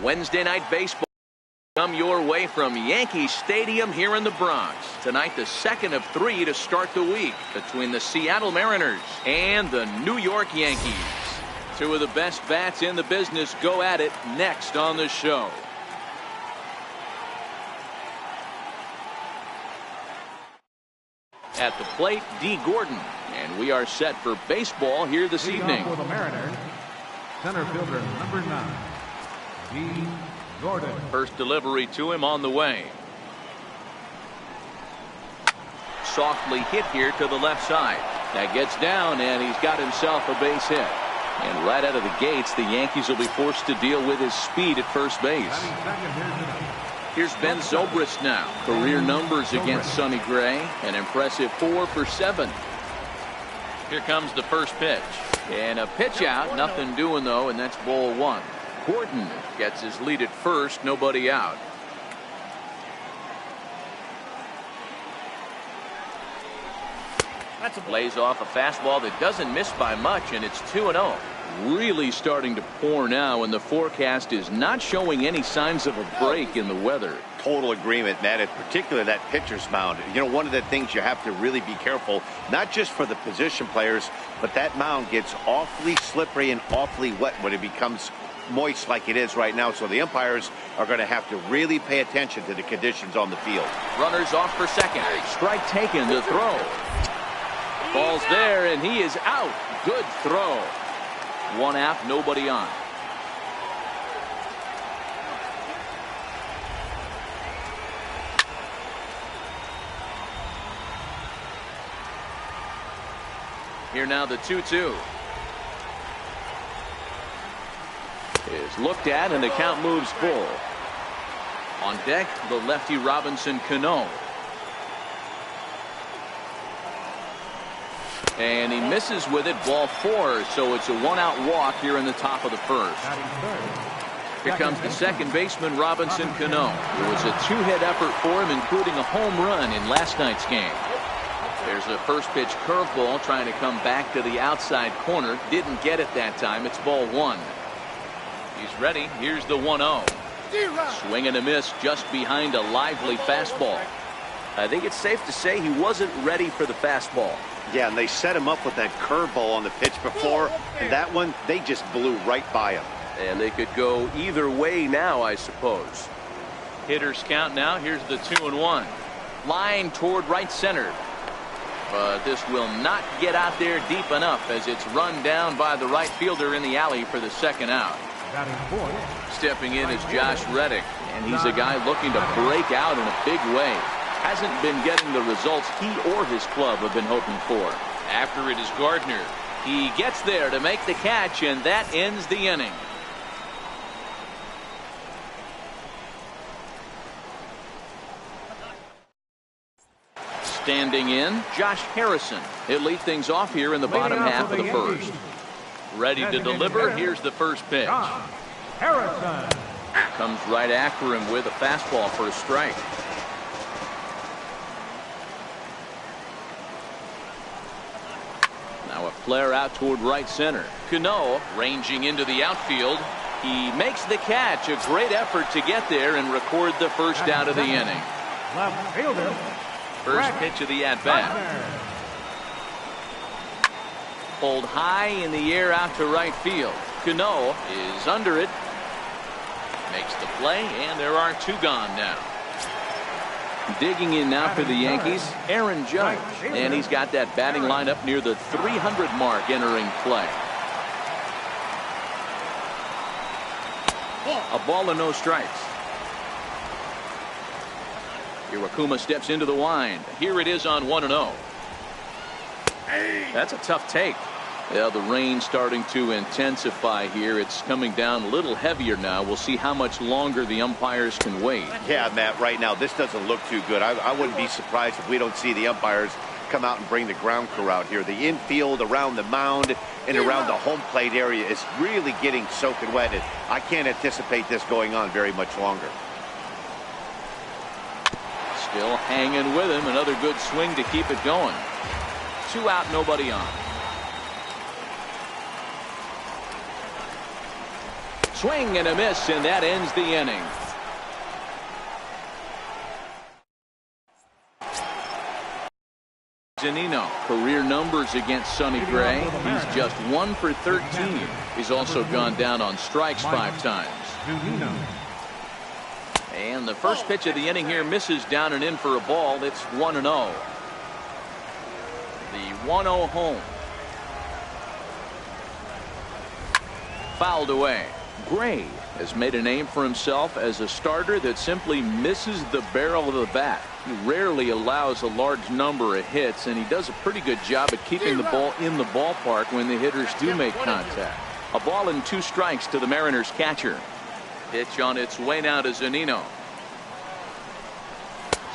Wednesday night baseball come your way from Yankee Stadium here in the Bronx. Tonight, the second of 3 to start the week between the Seattle Mariners and the New York Yankees. Two of the best bats in the business go at it next on the show. At the plate, D. Gordon, and we are set for baseball here this evening. For the Mariners, center fielder number 9, D. Gordon. First delivery to him on the way. Softly hit here to the left side. That gets down, and he's got himself a base hit. And right out of the gates, the Yankees will be forced to deal with his speed at first base. Here's Ben Zobrist now. Career numbers against Sonny Gray. An impressive 4 for 7. Here comes the first pitch. And a pitch out. Nothing doing, though, and that's ball 1. Gordon gets his lead at first. Nobody out. Lays off a fastball that doesn't miss by much, and it's 2-0. Really starting to pour now, and the forecast is not showing any signs of a break in the weather. Total agreement, Matt. In particular, that pitcher's mound. You know, one of the things you have to really be careful, not just for the position players, but that mound gets awfully slippery and awfully wet when it becomes moist like it is right now. So the umpires are going to have to really pay attention to the conditions on the field. Runners off for second. Strike taken. The throw. Ball's there, and he is out. Good throw. 1 out, nobody on. Here now the 2-2. Is looked at, and the count moves full. On deck, the lefty Robinson Cano. And he misses with it, ball 4, so it's a 1-out walk here in the top of the first. Here comes the second baseman, Robinson Cano. It was a 2-hit effort for him, including a home run in last night's game. There's a first pitch curveball trying to come back to the outside corner. Didn't get it that time. It's ball 1. He's ready. Here's the 1-0. Swing and a miss just behind a lively fastball. I think it's safe to say he wasn't ready for the fastball. Yeah, and they set him up with that curveball on the pitch before, and that one, they just blew right by him. And they could go either way now, I suppose. Hitters count now. Here's the 2-1. Line toward right center. But this will not get out there deep enough as it's run down by the right fielder in the alley for the second out. Stepping in is Josh Reddick, and he's a guy looking to break out in a big way. Hasn't been getting the results he or his club have been hoping for. After it is Gardner. He gets there to make the catch, and that ends the inning. Standing in, Josh Harrison. He'll lead things off here in the bottom half of the first. Ready to deliver. Here's the first pitch. Harrison comes right after him with a fastball for a strike. Now a flare out toward right center. Cano ranging into the outfield. He makes the catch. A great effort to get there and record the first out of the inning. left fielder. First pitch of the at-bat. Pulled high in the air out to right field. Cano is under it. Makes the play, and there are 2 gone now. Digging in now for the Yankees, Aaron Judge. And he's got that batting lineup near the 300 mark entering play. A ball and no strikes. Iwakuma steps into the wind. Here it is on 1-0. That's a tough take. Yeah, the rain starting to intensify here. It's coming down a little heavier now. We'll see how much longer the umpires can wait. Yeah, Matt, right now this doesn't look too good. I wouldn't be surprised if we don't see the umpires come out and bring the ground crew out here. The infield around the mound and around the home plate area is really getting soaking wet. And I can't anticipate this going on very much longer. Still hanging with him. Another good swing to keep it going. 2 out, nobody on. Swing and a miss, and that ends the inning. Zunino, career numbers against Sonny Gray. He's just 1 for 13. He's also gone down on strikes 5 times. And the first pitch of the inning here misses down and in for a ball. It's 1-0. The 1-0 home. Fouled away. Gray has made a name for himself as a starter that simply misses the barrel of the bat. He rarely allows a large number of hits, and he does a pretty good job at keeping the ball in the ballpark when the hitters do make contact. A ball and 2 strikes to the Mariners catcher. Pitch on its way now to Zunino.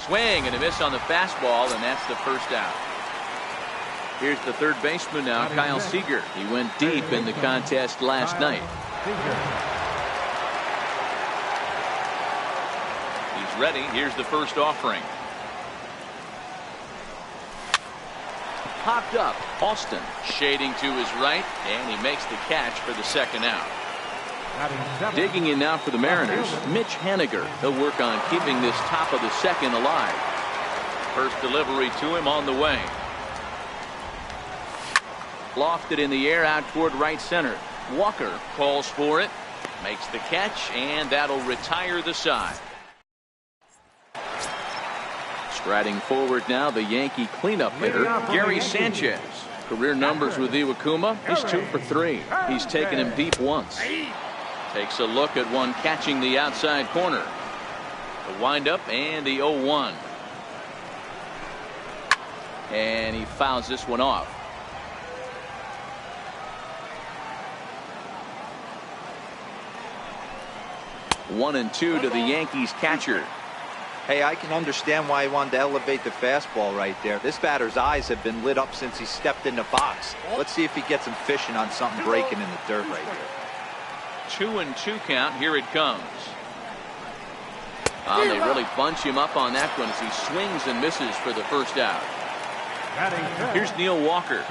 Swing and a miss on the fastball, and that's the first out. Here's the third baseman now, Kyle Seager. He went deep in the contest last night. He's ready. Here's the first offering. Popped up. Austin shading to his right, and he makes the catch for the second out. Digging in now for the Mariners, Mitch Haniger. He'll work on keeping this top of the second alive. First delivery to him on the way. Lofted in the air out toward right center. Walker calls for it, makes the catch, and that'll retire the side. Striding forward now, the Yankee cleanup hitter, Gary Sanchez. Career numbers with Iwakuma. He's 2 for 3. He's taken him deep once. Takes a look at one catching the outside corner. The windup and the 0-1. And he fouls this one off. 1-2 to the Yankees catcher. Hey, I can understand why he wanted to elevate the fastball right there. This batter's eyes have been lit up since he stepped in the box. Let's see if he gets him fishing on something breaking in the dirt right there. 2-2 count. Here it comes. They really bunch him up on that one as he swings and misses for the first out. Here's Neil Walker.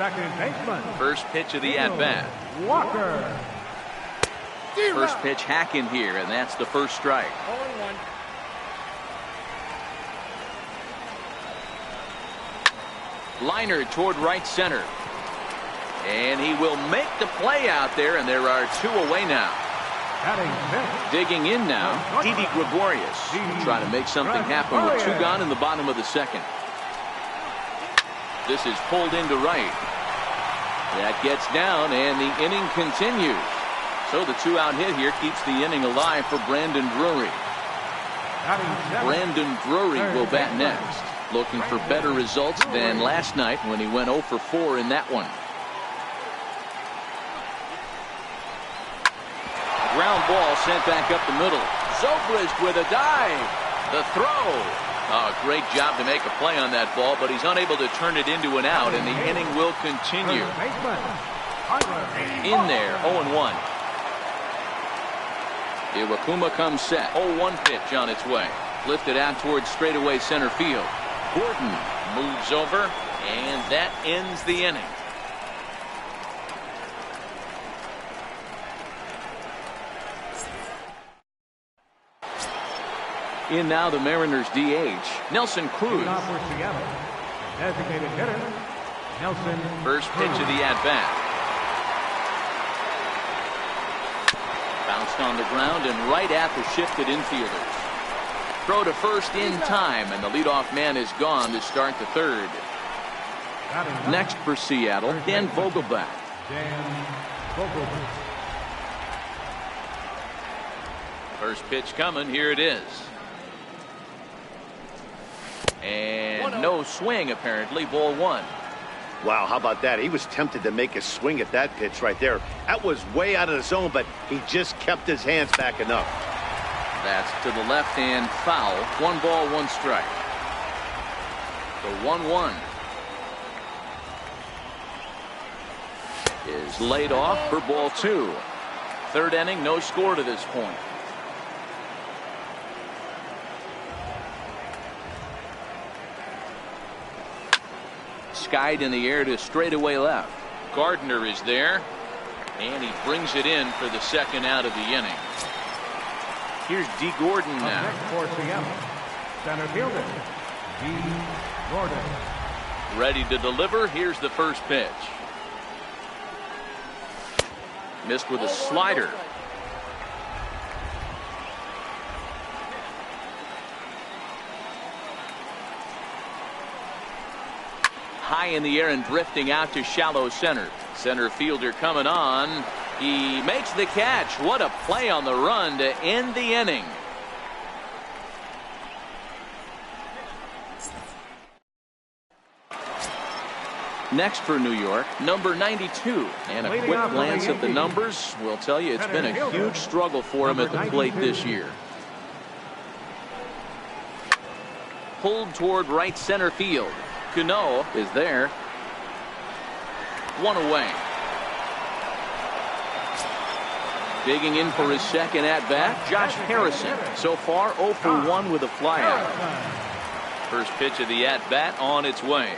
First pitch of the at-bat. Walker. First pitch hack in here, and that's the first strike. 0-1. Liner toward right center. And he will make the play out there, and there are 2 away now. Digging in now, Didi Gregorius. Trying to make something happen with 2 gone in the bottom of the second. This is pulled into right. That gets down, and the inning continues. So the 2-out hit here keeps the inning alive for Brandon Drury. Brandon Drury will bat next, looking for better results than last night when he went 0 for 4 in that one. Ground ball sent back up the middle. Zobrist with a dive. The throw. Oh, great job to make a play on that ball, but he's unable to turn it into an out, and the inning will continue. In there, 0-1. Iwakuma comes set. 0-1 pitch on its way. Lifted out towards straightaway center field. Gordon moves over, and that ends the inning. In now the Mariners DH, Nelson Cruz. Designated hitter, Nelson. First pitch of the at-bat. Bounced on the ground and right at the shifted infielders. Throw to first in time, and the leadoff man is gone to start the third. Next for Seattle, Dan Vogelbach. First pitch coming. Here it is. And no swing, apparently. Ball 1. Wow, how about that? He was tempted to make a swing at that pitch right there. That was way out of the zone, but he just kept his hands back enough. That's to the left hand foul. 1 ball, 1 strike. The 1-1 is laid off for ball 2. Third inning, no score to this point. Skied in the air to straightaway left. Gardner is there. And he brings it in for the second out of the inning. Here's D. Gordon now. Next for Seattle, center fielder, D. Gordon. Ready to deliver. Here's the first pitch. Missed with a slider. High in the air and drifting out to shallow center. Center fielder coming on. He makes the catch. What a play on the run to end the inning. Next for New York, number 92. And a quick glance at the numbers will tell you it's been a huge struggle for him at the plate this year. Pulled toward right center field. Cano is there. One away. Digging in for his second at-bat, Josh Harrison. So far 0 for 1 with a flyout. First pitch of the at-bat on its way.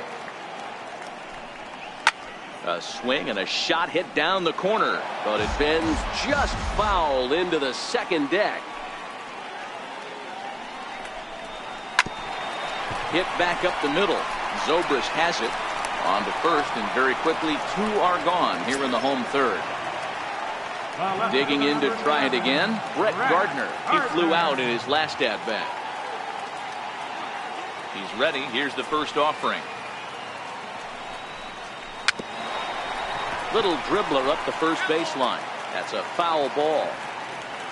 A swing and a shot hit down the corner, but it bends just foul into the second deck. Hit back up the middle. Zobrist has it on to first, and very quickly 2 are gone here in the home third. Digging in to try it again, Brett Gardner. He flew out in his last at bat. He's ready. Here's the first offering. Little dribbler up the first baseline. That's a foul ball.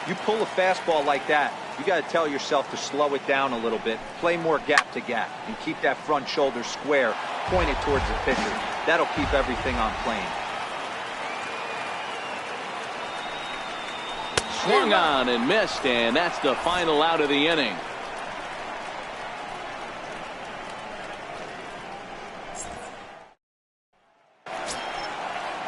You pull a fastball like that, you got to tell yourself to slow it down a little bit, play more gap to gap, and keep that front shoulder square, pointed towards the pitcher. That'll keep everything on plane. Swung on and missed, and that's the final out of the inning.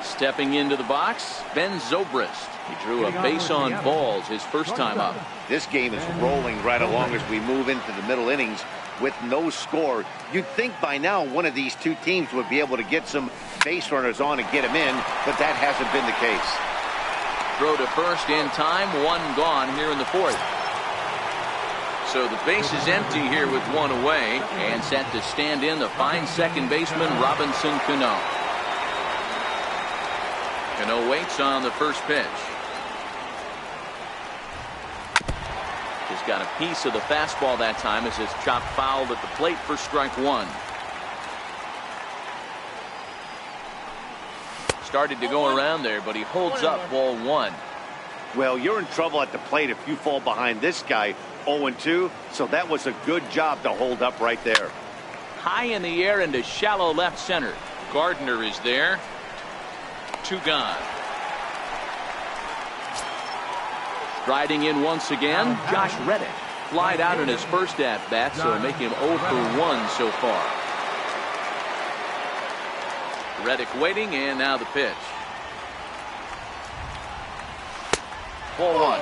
Stepping into the box, Ben Zobrist. He drew a base on balls his first time up. This game is rolling right along as we move into the middle innings with no score. You'd think by now one of these two teams would be able to get some base runners on and get them in, but that hasn't been the case. Throw to first in time, 1 gone here in the fourth. So the base is empty here with 1 away, and set to stand in the fine second baseman Robinson Cano. Cano waits on the first pitch. He's got a piece of the fastball that time as it's chopped foul at the plate for strike 1. Started to go around there, but he holds up ball 1. Well, you're in trouble at the plate if you fall behind this guy 0-2, so that was a good job to hold up right there. High in the air into shallow left center. Gardner is there. 2 gone. Striding in once again, Josh Reddick. Flied out in his first at-bat, so making him 0 for 1 so far. Reddick waiting, and now the pitch. Ball 1.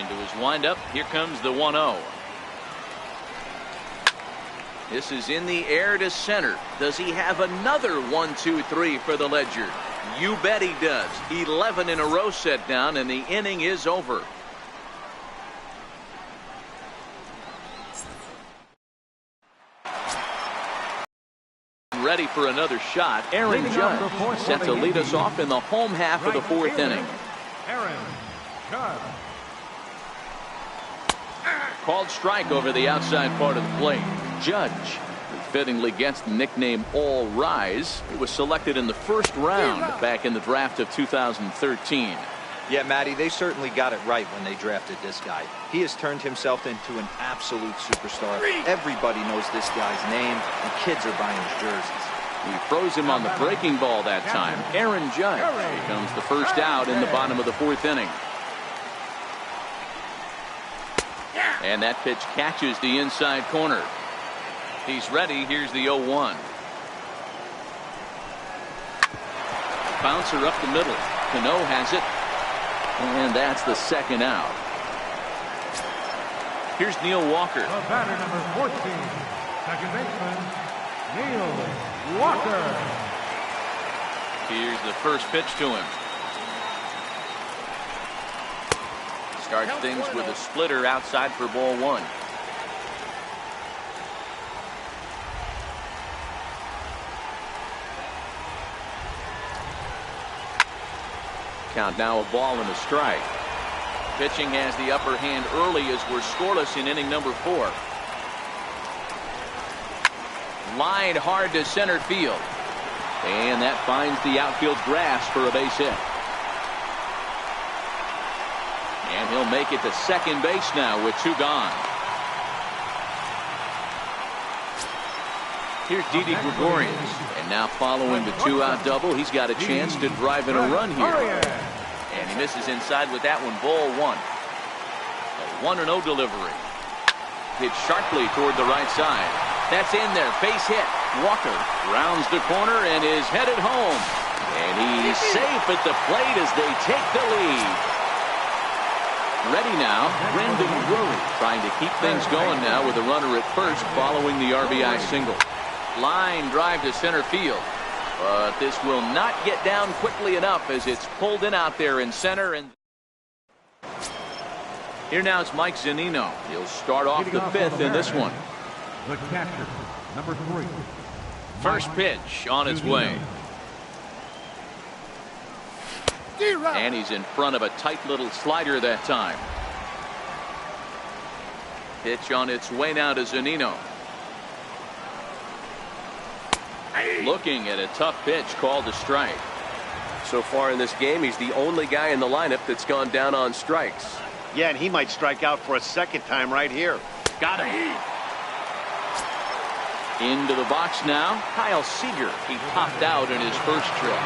Into his windup. Here comes the 1-0. This is in the air to center. Does he have another 1-2-3 for the Ledger? You bet he does. 11 in a row set down, and the inning is over. Ready for another shot. Aaron Judge set to lead us off in the home half of the fourth inning. Aaron Judge. Called strike over the outside part of the plate. Judge, who fittingly gets the nickname All Rise, he was selected in the first round back in the draft of 2013. Yeah, Matty, they certainly got it right when they drafted this guy. He has turned himself into an absolute superstar. Everybody knows this guy's name, and kids are buying his jerseys. He froze him on the breaking ball that time. Aaron Judge becomes the first out in the bottom of the fourth inning. And that pitch catches the inside corner. He's ready. Here's the 0-1. Bouncer up the middle. Cano has it. And that's the second out. Here's Neil Walker. The batter, number 14, second baseman Neil Walker. Here's the first pitch to him. Starts things with a splitter outside for ball one. Count now a ball and a strike. Pitching has the upper hand early as we're scoreless in inning number 4. Line hard to center field. And that finds the outfield grass for a base hit. And he'll make it to second base now with 2 gone. Here's Didi Gregorius. And now following the 2-out double, he's got a chance to drive in a run here. And he misses inside with that one, ball 1. A 1-0 delivery. Hit sharply toward the right side. That's in there, base hit. Walker rounds the corner and is headed home. And he's safe at the plate as they take the lead. Ready now, Brendan Rory trying to keep things going now with a runner at first following the RBI single. Line drive to center field. But this will not get down quickly enough as it's pulled in out there in center. And here now is Mike Zunino. He'll start off the 5th in this one. The catcher, number 3. First pitch on its way. And he's in front of a tight little slider that time. Pitch on its way now to Zunino. Looking at a tough pitch called a strike. So far in this game, he's the only guy in the lineup that's gone down on strikes. Yeah, and he might strike out for a second time right here. Got him. Into the box now, Kyle Seager. He popped out in his first trip.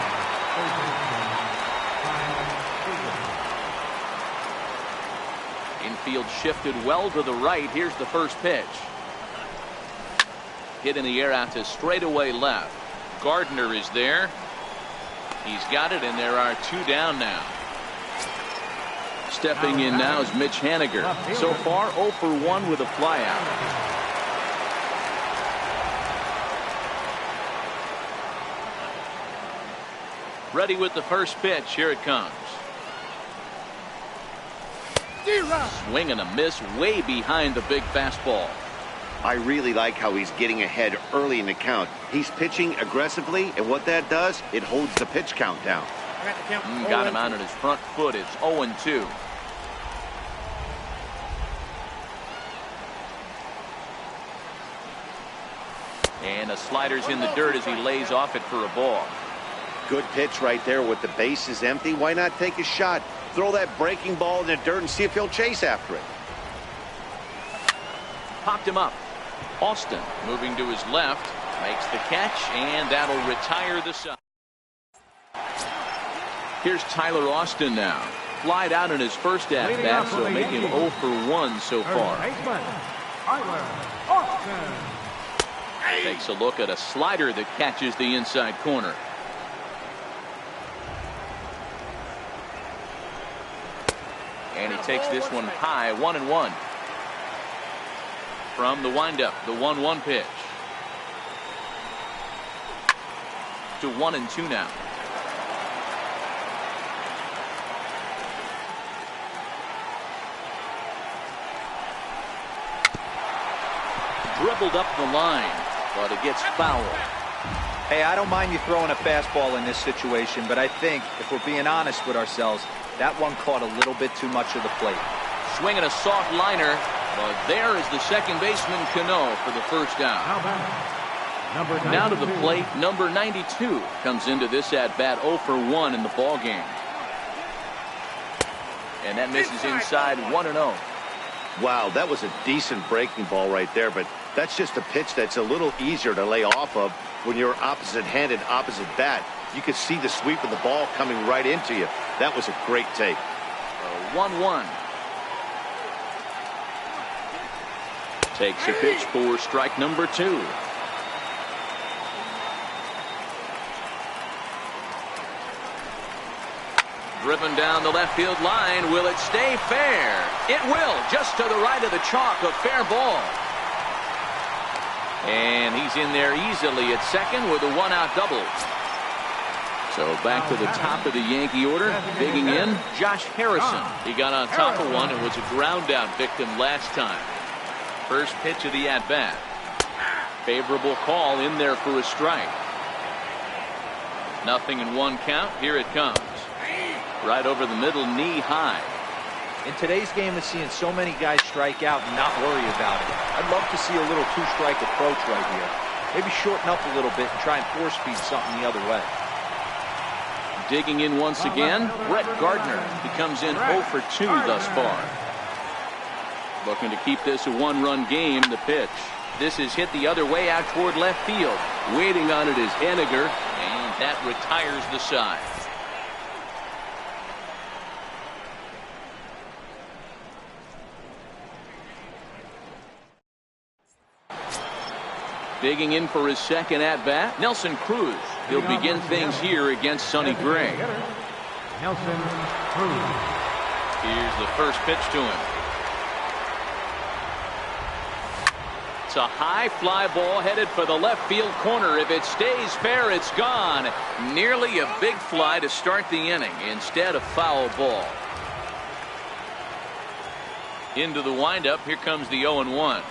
Infield shifted well to the right. Here's the first pitch. Hit in the air out to straightaway left. Gardner is there. He's got it, and there are 2 down now. Stepping in now is Mitch Haniger. So far 0 for 1 with a flyout. Ready with the first pitch. Here it comes. Swing and a miss way behind the big fastball. I really like how he's getting ahead early in the count. He's pitching aggressively, and what that does, it holds the pitch count down. Got him out on his front foot. It's 0-2. And the slider's in the dirt as he lays off it for a ball. Good pitch right there with the bases empty. Why not take a shot? Throw that breaking ball in the dirt and see if he'll chase after it. Popped him up. Austin moving to his left. Makes the catch, and that'll retire the side. Here's Tyler Austin now. Flied out in his first at-bat, so making 0 for 1 so far. Takes a look at a slider that catches the inside corner. And he takes this one high, 1-1. From the windup, the 1-1 pitch. To 1-2 now. Dribbled up the line, but it gets fouled. Hey, I don't mind you throwing a fastball in this situation, but I think if we're being honest with ourselves, that one caught a little bit too much of the plate. Swinging a soft liner, but there is the second baseman Cano for the first down. Now to the plate, number 92 comes into this at-bat 0 for 1 in the ball game. And that misses inside 1-0. Wow, that was a decent breaking ball right there, but that's just a pitch that's a little easier to lay off of when you're opposite-handed, opposite bat. You could see the sweep of the ball coming right into you. That was a great take. 1-1. Takes a pitch for strike number 2. Driven down the left field line. Will it stay fair? It will. Just to the right of the chalk. A fair ball. And he's in there easily at second with a one-out double. So back to the top of the Yankee order. Digging in, Josh Harrison. He got on top of one and was a ground out victim last time. First pitch of the at-bat. Favorable call in there for a strike. 0-1 count. Here it comes. Right over the middle, knee high. In today's game of seeing so many guys strike out and not worry about it, I'd love to see a little two-strike approach right here. Maybe shorten up a little bit and try and force feed something the other way. Digging in once again, Brett Gardner. He comes in 0 for 2 thus far. Looking to keep this a one-run game. The pitch. This is hit the other way out toward left field. Waiting on it is Henniger, and that retires the side. Digging in for his second at-bat, Nelson Cruz. He'll begin things here against Sonny Gray. Nelson Cruz. Here's the first pitch to him. It's a high fly ball headed for the left field corner. If it stays fair, it's gone. Nearly a big fly to start the inning. Instead, a foul ball. Into the windup. Here comes the 0-1.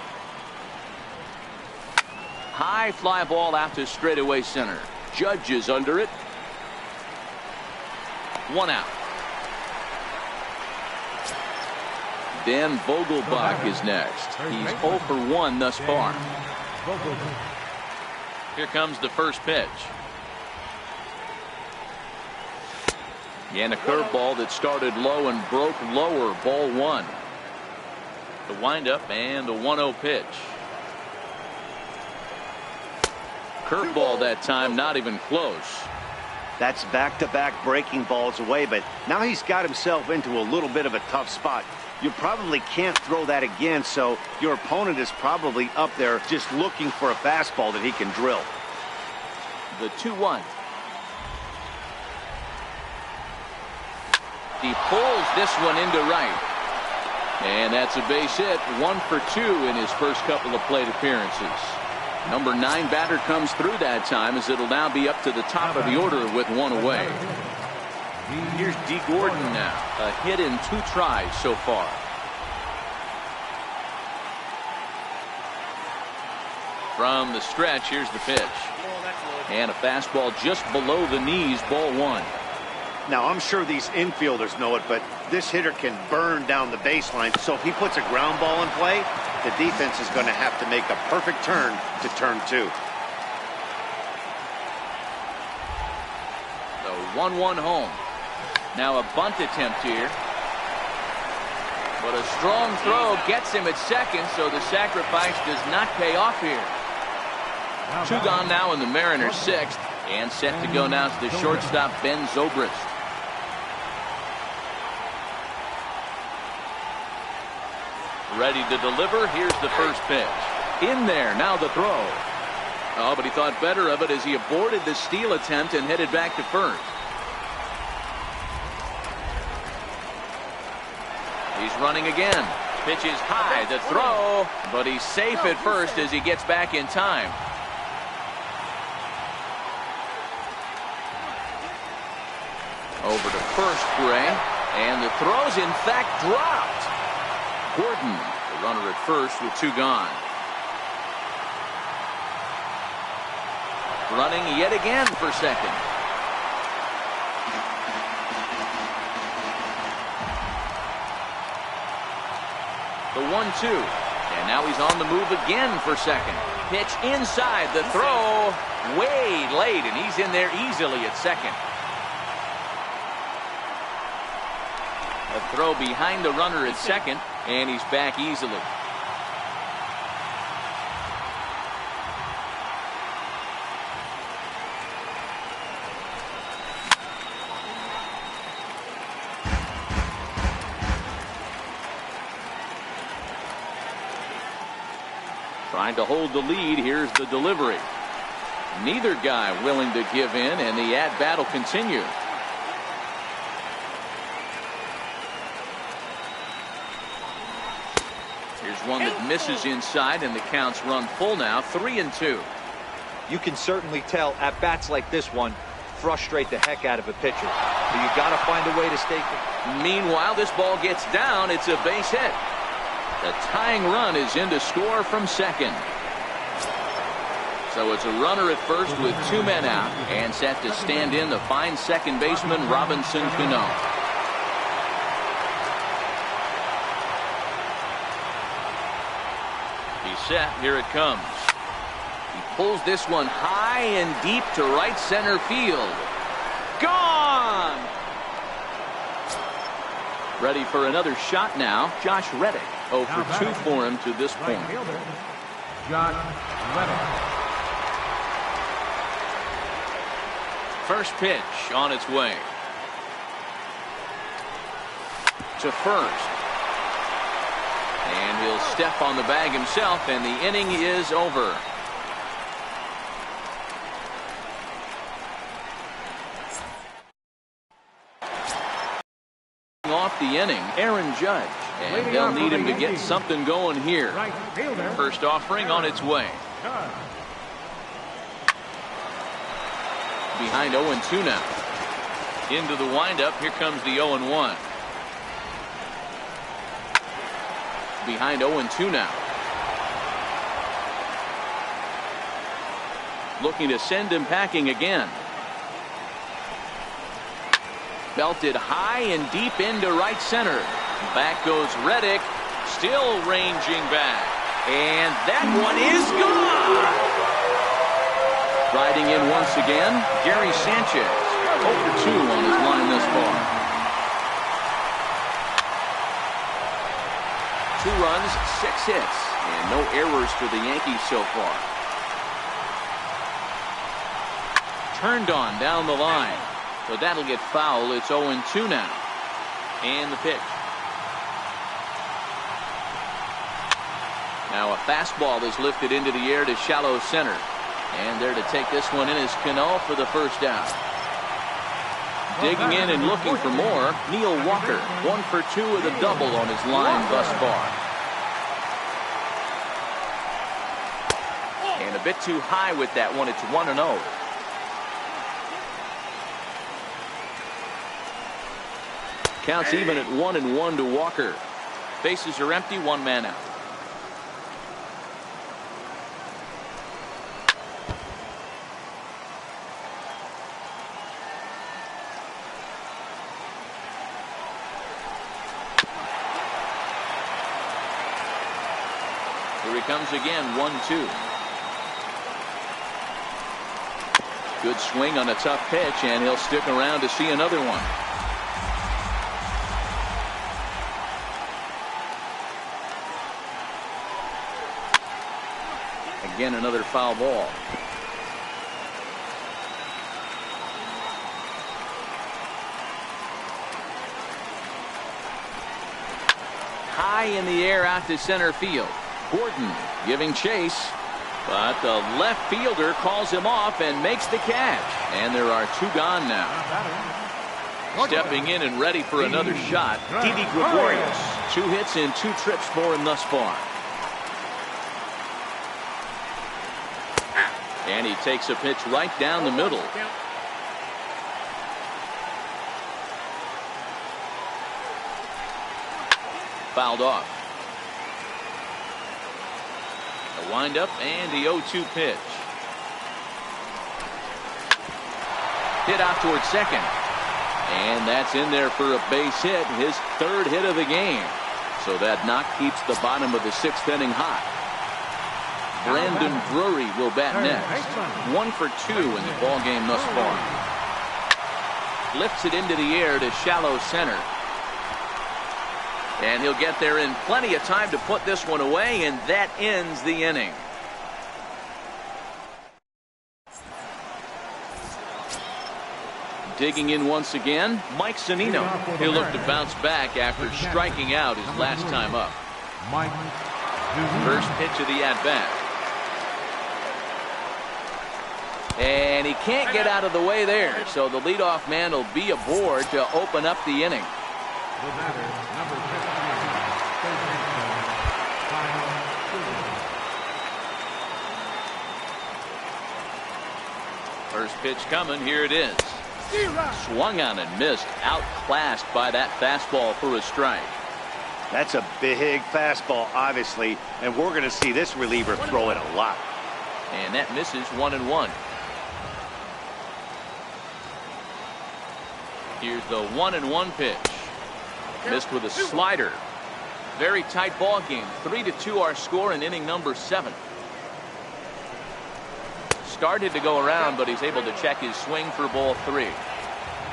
High fly ball out to straightaway center. Judge is under it. 1 out. Dan Vogelbach is next. He's 0 for 1 thus far. Here comes the first pitch. And a curveball that started low and broke lower. Ball 1. The windup and the 1-0 pitch. Curveball that time, not even close. That's back-to-back breaking balls away, but now he's got himself into a little bit of a tough spot. You probably can't throw that again, so your opponent is probably up there just looking for a fastball that he can drill. The 2-1. He pulls this one into right. And that's a base hit. 1 for 2 in his first couple of plate appearances. Number 9 batter comes through that time, as it'll now be up to the top of the order with 1 away. Here's D. Gordon now. A hit in 2 tries so far. From the stretch, here's the pitch. And a fastball just below the knees, ball 1. Now, I'm sure these infielders know it, but this hitter can burn down the baseline. So if he puts a ground ball in play, the defense is going to have to make a perfect turn to turn 2. The 1-1 home. Now a bunt attempt here. But a strong throw gets him at second, so the sacrifice does not pay off here. 2 gone now in the Mariners' 6th, and set to go now to the shortstop, Ben Zobrist. Ready to deliver. Here's the first pitch. In there. Now the throw. Oh, but he thought better of it as he aborted the steal attempt and headed back to first. He's running again. Pitch is high. The throw. But he's safe at first as he gets back in time. Over to first, Gray. And the throw's in fact dropped. Gordon, the runner at first with 2 gone. Running yet again for second. The 1-2. And now he's on the move again for second. Pitch inside. The throw way late, and he's in there easily at second. A throw behind the runner at second, and he's back easily. Trying to hold the lead. Here's the delivery. Neither guy willing to give in, and the at-bat will continue. One that misses inside, and the count's run full now, 3-2. You can certainly tell at bats like this one frustrate the heck out of a pitcher. But you got to find a way to stay. Meanwhile, this ball gets down. It's a base hit. The tying run is in to score from second. So it's a runner at first with 2 men out, and set to stand in the fine second baseman Robinson Cano. He's set. Here it comes. He pulls this one high and deep to right center field. Gone! Ready for another shot now, Josh Reddick. 0 for 2 for him to this point. Josh Reddick. First pitch on its way. To first. And he'll step on the bag himself, and the inning is over. Off the inning, Aaron Judge, and they'll need him to get something going here. First offering on its way. Behind 0-2 now. Into the windup. Here comes the 0-1. Behind 0-2 now. Looking to send him packing again. Belted high and deep into right center. Back goes Reddick, still ranging back. And that one is gone! Riding in once again, Gary Sanchez. 0 for 2 on his line thus far. 2 runs, 6 hits, and no errors for the Yankees so far. Turned on down the line. So that'll get foul. It's 0-2 now. And the pitch. Now a fastball is lifted into the air to shallow center. And there to take this one in is Cano for the first out. Digging in and looking for more, Neil Walker. 1 for 2 with a double on his line thus far. And a bit too high with that one. It's 1-0. Counts even at 1-1 to Walker. Bases are empty, 1 man out. Here he comes again, 1-2. Good swing on a tough pitch, and he'll stick around to see another one. Again, another foul ball. High in the air out to center field. Gordon giving chase, but the left fielder calls him off and makes the catch. And there are 2 gone now. Stepping in and ready for another shot, Didi Gregorius. 2 hits and 2 trips for him thus far. And he takes a pitch right down the middle. Fouled off. The windup and the 0-2 pitch. Hit out towards second. And that's in there for a base hit. His 3rd hit of the game. So that knock keeps the bottom of the 6th inning hot. Brandon Drury will bat next. 1 for 2 in the ball game thus far. Lifts it into the air to shallow center. And he'll get there in plenty of time to put this one away, and that ends the inning. Digging in once again, Mike Zunino. He'll look to bounce back after striking out his last time up. First pitch of the at-bat. And he can't get out of the way there, so the leadoff man will be aboard to open up the inning. The batter, number 15, First pitch coming. Here it is. Swung on and missed. Outclassed by that fastball for a strike. That's a big fastball, obviously, and we're going to see this reliever throw it a lot. And that misses 1-1. Here's the 1-1 pitch. Missed with a slider. Very tight ball game. 3-2 our score in inning number 7. Started to go around, but he's able to check his swing for ball 3.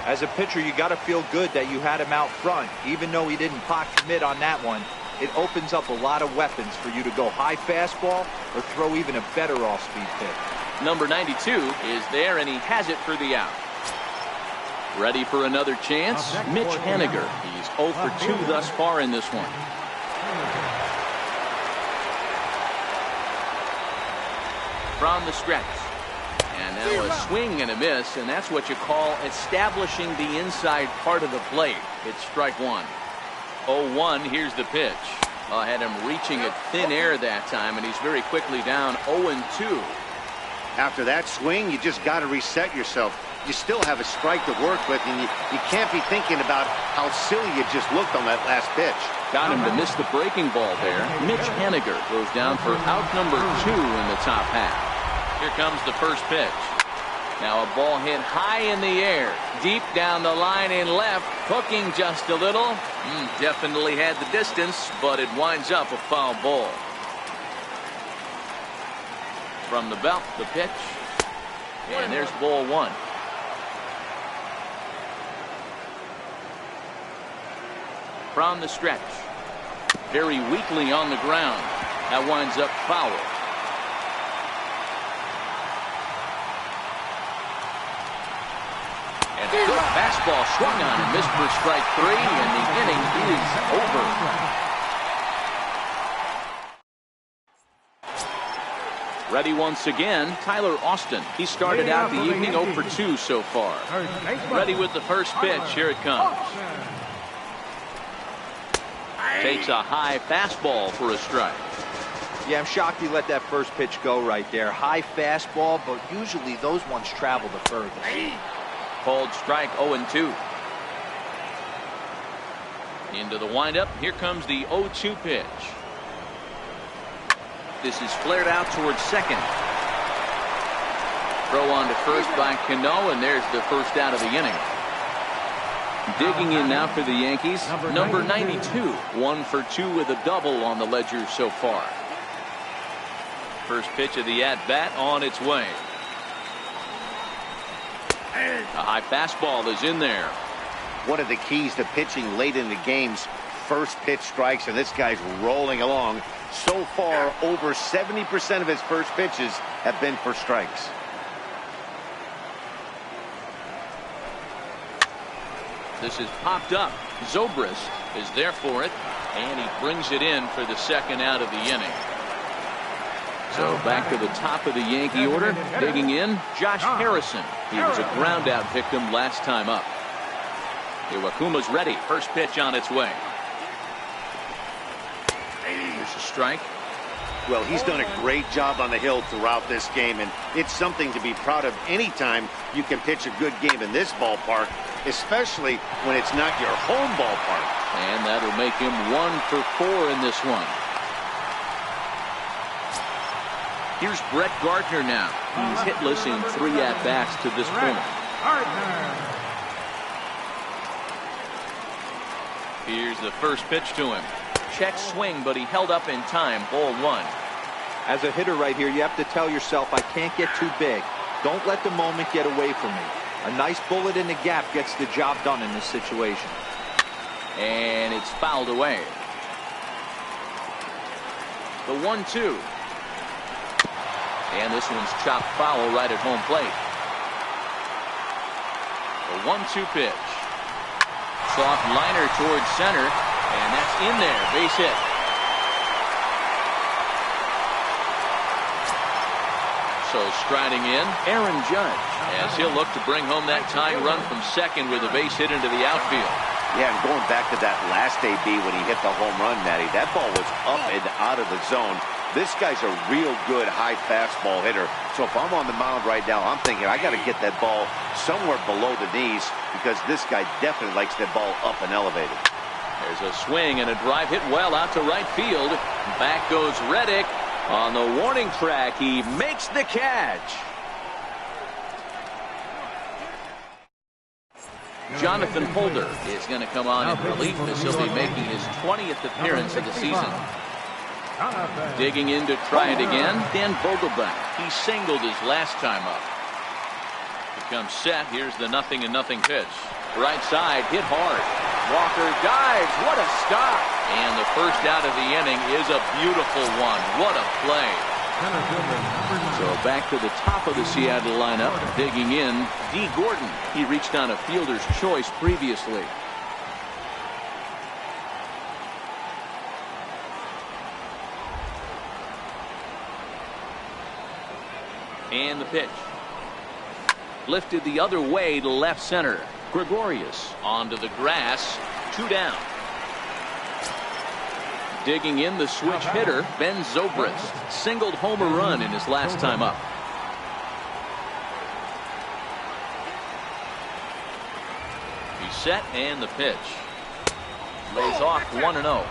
As a pitcher, you got to feel good that you had him out front. Even though he didn't pot commit on that one, it opens up a lot of weapons for you to go high fastball or throw even a better off-speed pitch. Number 92 is there, and he has it for the out. Ready for another chance? Mitch Haniger. He's 0 for 2 thus far in this one. From the stretch. And now a swing and a miss, and that's what you call establishing the inside part of the plate. It's strike 1. 0-1. Here's the pitch. Had him reaching at thin air that time, and he's very quickly down 0-2. After that swing, you just got to reset yourself. You still have a strike to work with, and you can't be thinking about how silly you just looked on that last pitch. Got him to miss the breaking ball there. Mitch Haniger goes down for out number 2 in the top half. Here comes the first pitch. Now a ball hit high in the air, deep down the line in left, hooking just a little. Definitely had the distance, but it winds up a foul ball. From the belt, the pitch. And there's ball 1. From the stretch. Very weakly on the ground. That winds up foul. And a good fastball swung on and missed for strike 3, and the inning is over. Ready once again, Tyler Austin. He started out the evening 0 for 2 so far. Ready with the first pitch. Here it comes. Takes a high fastball for a strike. Yeah, I'm shocked he let that first pitch go right there. High fastball, but usually those ones travel the furthest. Called strike 0-2. Into the windup. Here comes the 0-2 pitch. This is flared out towards second. Throw on to first by Cano, and there's the first out of the inning. Digging in now for the Yankees, number 92. 1 for 2 with a double on the ledger so far. First pitch of the at-bat on its way. A high fastball is in there. One of the keys to pitching late in the games, first pitch strikes, and this guy's rolling along. So far, over 70% of his first pitches have been for strikes. This is popped up. Zobrist is there for it, and he brings it in for the second out of the inning. So back to the top of the Yankee order. Digging in, Josh Harrison. He was a ground out victim last time up. Iwakuma's ready. First pitch on its way. There's a strike. Well, he's done a great job on the hill throughout this game, and it's something to be proud of anytime you can pitch a good game in this ballpark, especially when it's not your home ballpark. And that'll make him 1 for 4 in this one. Here's Brett Gardner now. He's hitless in 3 at-bats to this point. Here's the first pitch to him. Check swing, but he held up in time. Ball 1. As a hitter right here, you have to tell yourself, I can't get too big. Don't let the moment get away from me. A nice bullet in the gap gets the job done in this situation. And it's fouled away. The 1-2. And this one's chopped foul right at home plate. The 1-2 pitch. Soft liner towards center. And that's in there. Base hit. So striding in, Aaron Judge, as he'll look to bring home that tying run from second with a base hit into the outfield. Yeah, and going back to that last AB when he hit the home run, Matty, that ball was up and out of the zone. This guy's a real good high fastball hitter. So if I'm on the mound right now, I'm thinking I got to get that ball somewhere below the knees because this guy definitely likes that ball up and elevated. There's a swing and a drive hit well out to right field. Back goes Reddick on the warning track. He makes the catch. Jonathan Holder is going to come on in relief as he'll be making his 20th appearance of the season. Digging in to try it again, Dan Vogelbach. He singled his last time up. Becomes set. Here's the 0-0 pitch. Right side, hit hard. Walker dives. What a stop. And the first out of the inning is a beautiful one. What a play. So back to the top of the Seattle lineup. Digging in, D. Gordon. He reached on a fielder's choice previously. And the pitch. Lifted the other way to left center. Gregorius onto the grass. 2 down. Digging in, the switch hitter, Ben Zobrist. Singled home a run in his last time up. He's set, and the pitch. Lays off 1-0.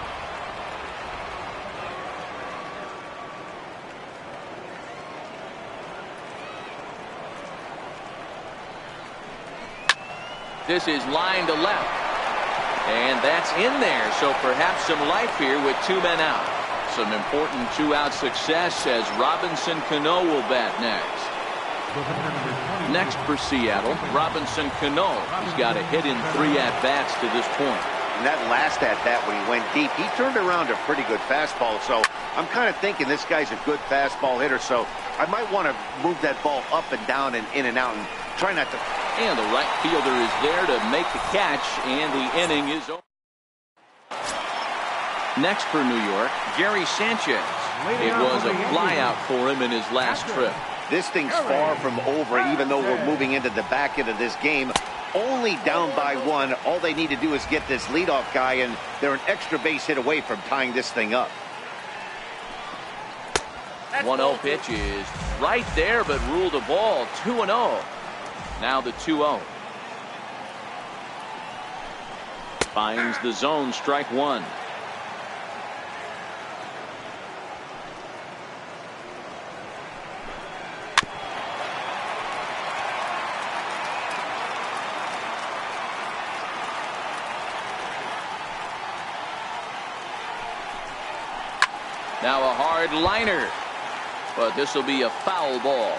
This is line to left. And that's in there, so perhaps some life here with 2 men out. Some important 2-out success as Robinson Cano will bat next. Next for Seattle, Robinson Cano. He's got a hit in 3 at-bats to this point. And that last at-bat when he went deep, he turned around a pretty good fastball. So I'm kind of thinking this guy's a good fastball hitter. So I might want to move that ball up and down and in and out and try not to. And the right fielder is there to make the catch, and the inning is over. Next for New York, Gary Sanchez. It was a flyout for him in his last trip. This thing's far from over, even though we're moving into the back end of this game. Only down by 1. All they need to do is get this leadoff guy, and they're an extra base hit away from tying this thing up. 1-0 pitch is right there, but ruled a ball. 2-0. Now the 2-0. Finds the zone, strike 1. Now a hard liner, but this will be a foul ball.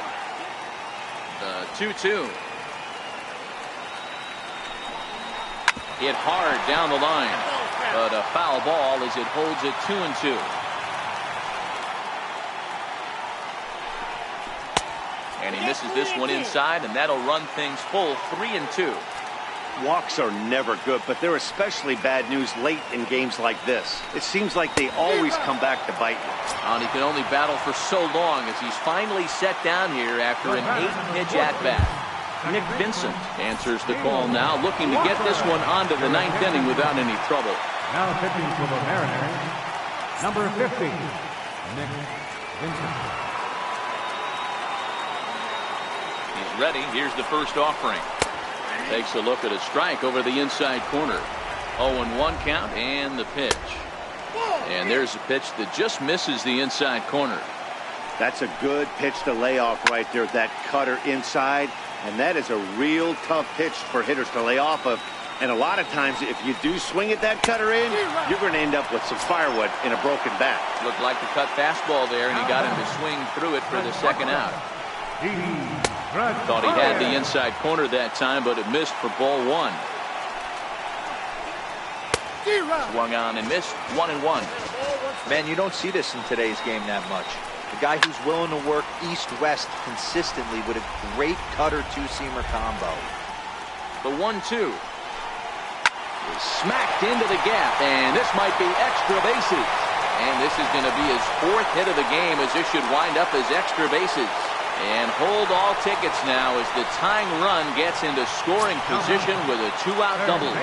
The 2-2. Hit hard down the line, but a foul ball as it holds it 2-2. And he misses this one inside, and that'll run things full 3-2. Walks are never good, but they're especially bad news late in games like this. It seems like they always come back to bite you. And he can only battle for so long as he's finally set down here after an 8-pitch at-bat. Nick Vincent answers the call now, looking to get this one onto the 9th inning without any trouble. Now pitching for the Mariners, number 50, Nick Vincent. He's ready. Here's the first offering. Takes a look at a strike over the inside corner. 0-1 count, and the pitch. And there's a pitch that just misses the inside corner. That's a good pitch to lay off right there, that cutter inside. And that is a real tough pitch for hitters to lay off of. And a lot of times, if you do swing at that cutter in, you're going to end up with some firewood in a broken bat. Looked like the cut fastball there, and he got him to swing through it for the second out. Thought he had the inside corner that time, but it missed for ball 1. Swung on and missed. 1-1. Man, you don't see this in today's game that much. A guy who's willing to work east-west consistently with a great cutter two-seamer combo. The 1-2 is smacked into the gap, and this might be extra bases. And this is going to be his 4th hit of the game, as this should wind up as extra bases. And hold all tickets now as the tying run gets into scoring position with a 2-out double.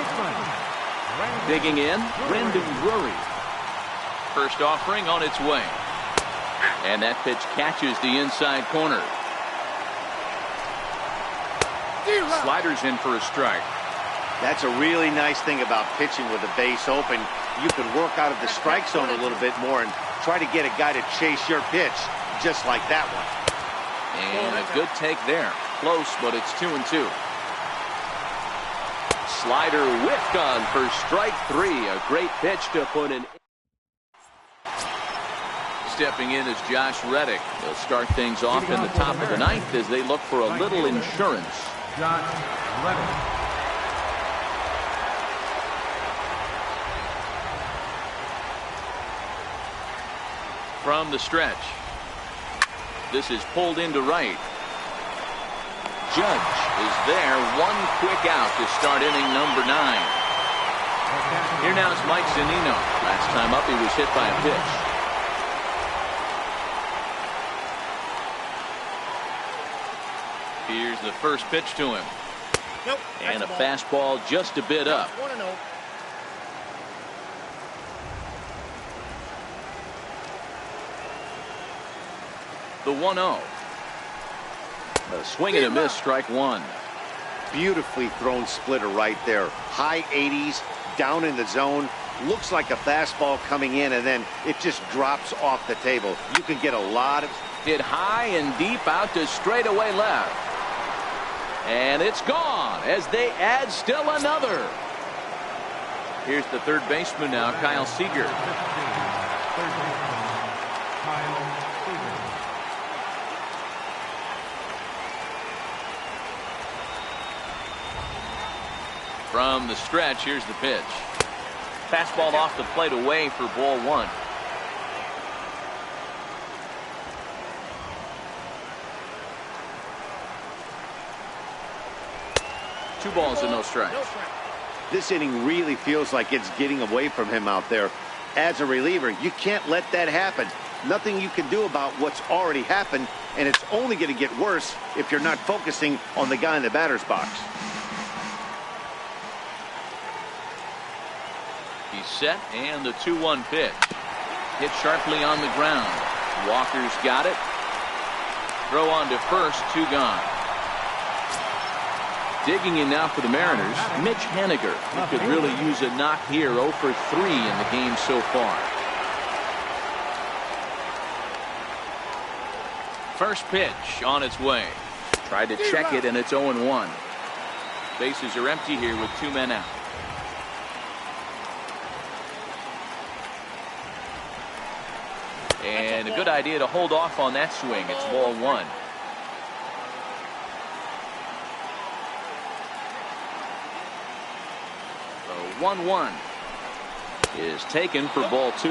Digging in, Brendan Drury. First offering on its way. And that pitch catches the inside corner. Sliders in for a strike. That's a really nice thing about pitching with the base open. You can work out of the strike zone a little bit more and try to get a guy to chase your pitch, just like that one. And a good take there. Close, but it's 2-2. Slider whiffed on for strike 3. A great pitch to put in. Stepping in is Josh Reddick. They'll start things off in the top of the ninth as they look for a little insurance. Josh Reddick. From the stretch. This is pulled into right. Judge is there. One quick out to start inning number 9. Here now is Mike Zunino. Last time up he was hit by a pitch. Here's the first pitch to him. And a fastball just a bit up. The 1-0. A swing and a miss, strike 1. Beautifully thrown splitter right there. High 80s, down in the zone. Looks like a fastball coming in, and then it just drops off the table. You can get a lot of... Hit high and deep out to straightaway left. And it's gone as they add still another. Here's the third baseman now, Kyle Seager. From the stretch, here's the pitch. Fastball off the plate away for ball 1. Two balls and no strikes. This inning really feels like it's getting away from him out there. As a reliever, you can't let that happen. Nothing you can do about what's already happened, and it's only going to get worse if you're not focusing on the guy in the batter's box. He's set, and the 2-1 pitch. Hit sharply on the ground. Walker's got it. Throw on to first, 2 gone. Digging in now for the Mariners, Mitch Haniger, who could really use a knock here. 0 for 3 in the game so far. First pitch on its way. Tried to check it, and it's 0-1. Bases are empty here with 2 men out. And a good idea to hold off on that swing. It's ball 1. The 1-1 is taken for ball 2.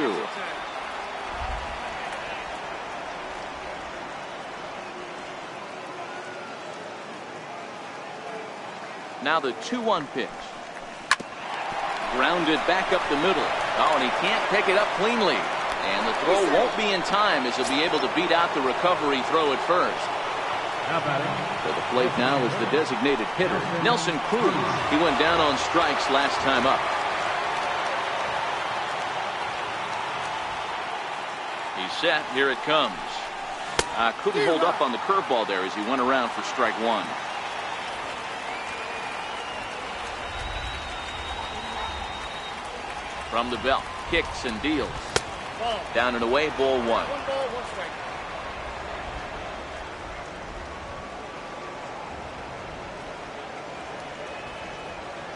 Now the 2-1 pitch. Grounded back up the middle. Oh, and he can't pick it up cleanly. And the throw won't be in time as he'll be able to beat out the recovery throw at first. To the plate now is the designated hitter, Nelson Cruz. He went down on strikes last time up. He's set. Here it comes. Couldn't hold up on the curveball there as he went around for strike 1. From the belt, kicks and deals. Down and away, ball 1. 1 ball, 1 strike.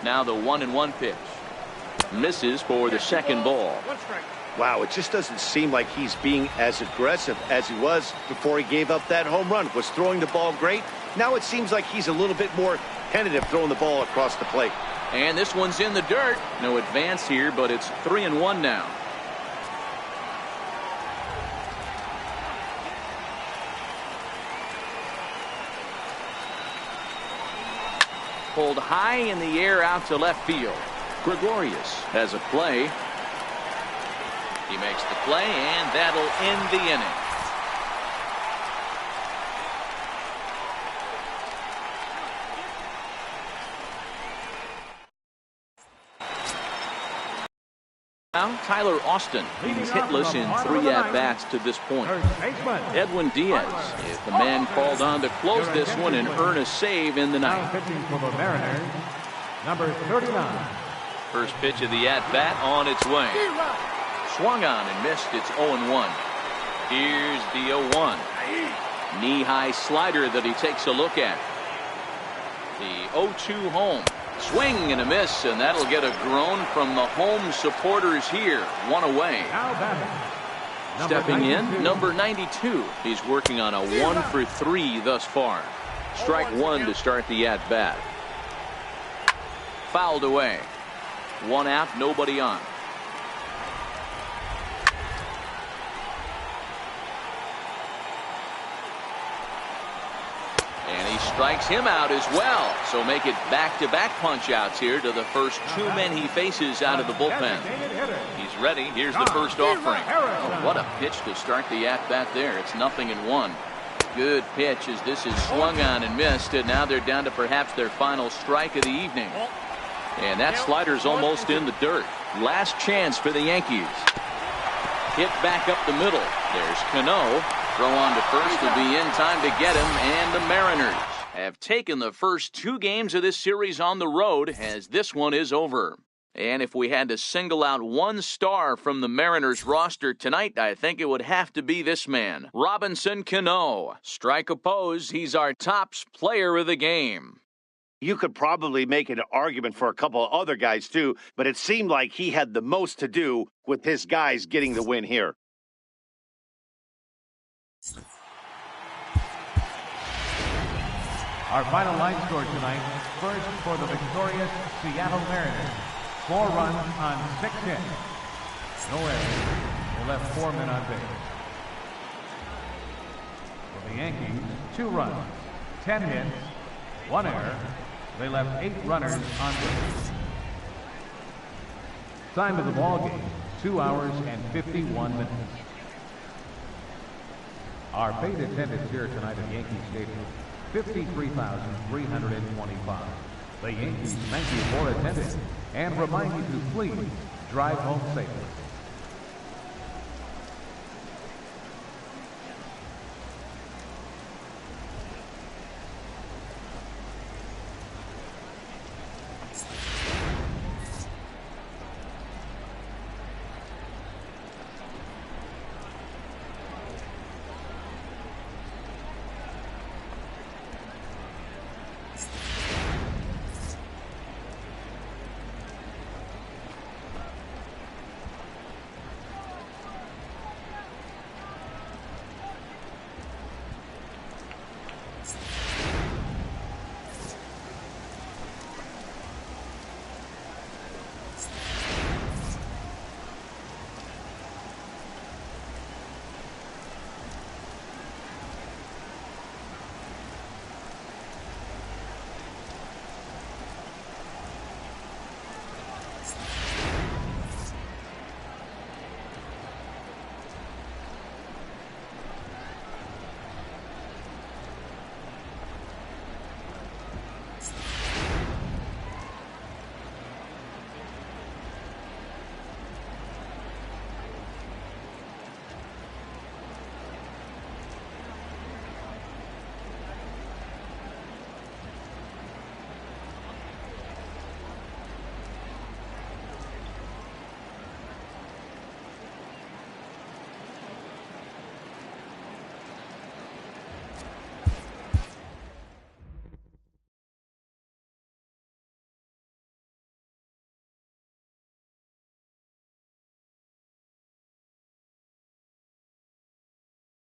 Now the 1-1 pitch. Misses for the second ball. 1 strike. Wow, it just doesn't seem like he's being as aggressive as he was before he gave up that home run. Was throwing the ball great. Now it seems like he's a little bit more tentative throwing the ball across the plate. And this one's in the dirt. No advance here, but it's 3-1 now. Pulled high in the air out to left field. Gregorius has a play. He makes the play, and that'll end the inning. now, Tyler Austin. He's hitless in 3 at-bats to this point. Edwin Diaz is the man called on to close this one and earn a save in the Now ninth. pitching for the Mariners, number 39. First pitch of the at-bat on its way. Swung on and missed. It's 0-1. Here's the 0-1. Knee-high slider that he takes a look at. The 0-2 home. Swing and a miss, and that'll get a groan from the home supporters here. 1 away. Now batting, number Stepping 92. in, number 92. He's working on a 1-for-3 thus far. Strike one to start the at-bat. Fouled away. 1 out, nobody on. And he strikes him out as well. So make it back-to-back punch-outs here to the first 2 men he faces out of the bullpen. He's ready. Here's the first offering. Oh, what a pitch to start the at-bat there. It's 0-1. Good pitch as this is swung on and missed. And now they're down to perhaps their final strike of the evening. And that slider's almost in the dirt. Last chance for the Yankees. Hit back up the middle. There's Cano. Throw on to first will be in time to get him, and the Mariners have taken the first 2 games of this series on the road as this one is over. And if we had to single out one star from the Mariners roster tonight, I think it would have to be this man, Robinson Cano. Strike oppose, he's our tops player of the game. You could probably make an argument for a couple of other guys too, but it seemed like he had the most to do with his guys getting the win here. Our final line score tonight, first for the victorious Seattle Mariners. 4 runs on 6 hits. No errors. They left 4 men on base. For the Yankees, 2 runs, 10 hits, 1 error. They left 8 runners on base. Time of the ball game, 2 hours and 51 minutes. Our paid attendance here tonight at Yankee Stadium, 53,325. The Yankees thank you for attending and remind you to please drive home safely.